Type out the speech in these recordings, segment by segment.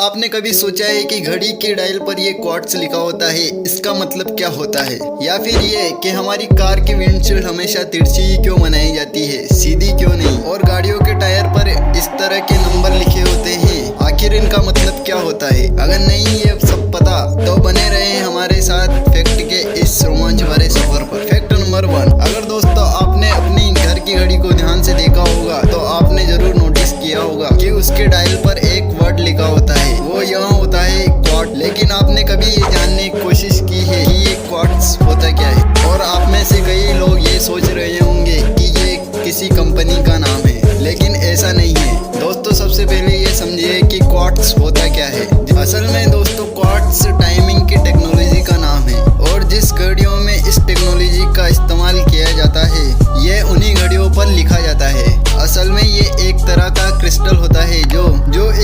आपने कभी सोचा है कि घड़ी के डायल पर ये क्वार्ट्स लिखा होता है, इसका मतलब क्या होता है? या फिर ये कि हमारी कार की विंडशील्ड हमेशा तिरछी ही क्यों बनाई जाती है, सीधी क्यों नहीं? और गाड़ियों के टायर पर इस तरह के नंबर लिखे होते हैं, आखिर इनका मतलब क्या होता है? अगर नहीं ये सब पता तो बने रहे हमारे साथ फैक्ट के इस रोमांच भरे सफर पर। फैक्ट नंबर 1, अगर दोस्तों आपने अपनी घर की घड़ी को ध्यान से देखा होगा तो आपने जरूर नोटिस किया होगा कि उसके डायल पर एक वर्ड लिखा होता है, वो यहाँ होता है क्वार्ट। लेकिन आपने कभी ये जानने की कोशिश की है कि ये क्वार्ट्स होता क्या है? और आप में से कई लोग ये सोच रहे होंगे कि ये किसी कंपनी का नाम है, लेकिन ऐसा नहीं है दोस्तों। सबसे पहले ये समझिए कि क्वार्ट्स होता क्या है। असल में दोस्तों क्वार्ट्स टाइमिंग की टेक्नोलॉजी का नाम है, और जिस घड़ियों में इस टेक्नोलॉजी का इस्तेमाल किया जाता है ये उन्हीं घड़ियों पर लिखा जाता है। असल में ये एक तरह का क्रिस्टल होता है जो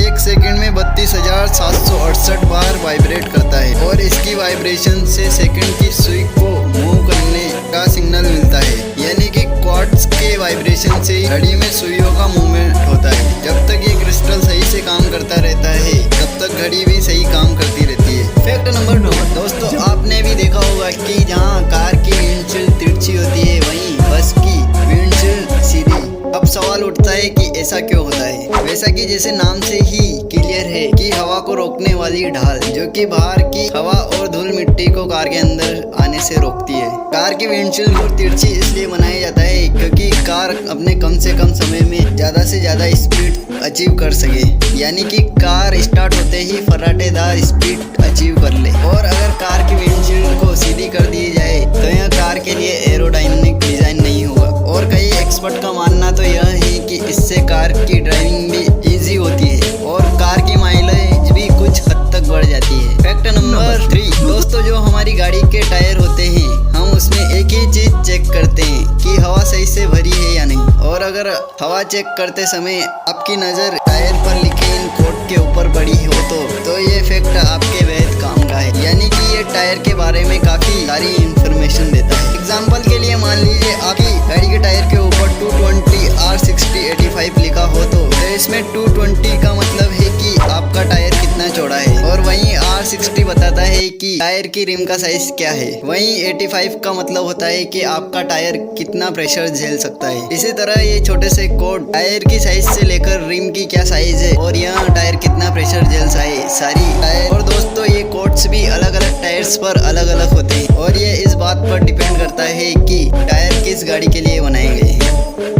एक सेकंड में 32,768 बार वाइब्रेट करता है, और इसकी वाइब्रेशन से सेकंड की सुई को मूव करने का सिग्नल मिलता है। यानी कि क्वार्ट्स के वाइब्रेशन से घड़ी में सुइयों का मूवमेंट होता है। जब तक ये क्रिस्टल सही से काम करता रहता है तब तक घड़ी भी सही काम करती रहती है। फैक्ट नंबर 2, दोस्तों आपने भी देखा होगा कि जहाँ कार की विंडशील्ड तिरछी होती है वहीं बस की विंडशील्ड सीधी। अब सवाल उठता है कि ऐसा क्यों होता है? वैसा कि जैसे नाम से ही क्लियर है कि हवा को रोकने वाली ढाल जो कि बाहर की हवा और धूल मिट्टी को कार के अंदर आने से रोकती है। कार की विंडशील्ड को तिरछी इसलिए बनाया जाता है क्योंकि कार अपने कम से कम समय में ज़्यादा से ज़्यादा स्पीड अचीव कर सके। यानी कि कार स्टार्ट होते ही फर्राटेदार स्पीड अचीव कर ले। और अगर कार की विंडशील्ड को सीधी कर दी जाए तो यह कार के लिए एरोडायनेमिक डिजाइन नहीं होगा। और कई एक्सपर्ट का मानना तो यह है कि इससे कार की ड्राइविंग भी इजी होती है और कार की माइलेज भी कुछ हद तक बढ़ जाती है। फैक्ट नंबर 3, दोस्तों जो हमारी गाड़ी के टायर होते हैं हम उसमें एक ही चीज चेक करते हैं कि हवा सही से भरी है या नहीं। और अगर हवा चेक करते समय आपकी नज़र टायर पर लिखे इन कोड के ऊपर पड़ी हो तो ये फैक्ट आपके बेहद काम का है। यानी कि ये टायर के बारे में काफ़ी सारी इंफॉर्मेशन देता है। एग्जाम्पल के लिए मान लीजिए आपकी गाड़ी के टायर के ऊपर 220 R6085 लिखा हो तो इसमें 220 का मतलब है कि आपका टायर कितना चौड़ा है, और वहीं R60 बताता है कि टायर की रिम का साइज क्या है। वहीं 85 का मतलब होता है कि आपका टायर कितना प्रेशर झेल सकता है। इसी तरह ये छोटे से कोड टायर की साइज से लेकर रिम की क्या साइज है और यह टायर कितना प्रेशर झेल सारी टायर। और दोस्तों ये कोड्स भी अलग अलग टायर्स पर अलग अलग होते हैं, और ये इस बात पर डिपेंड करता है कि टायर किस गाड़ी के लिए बनाए गए हैं।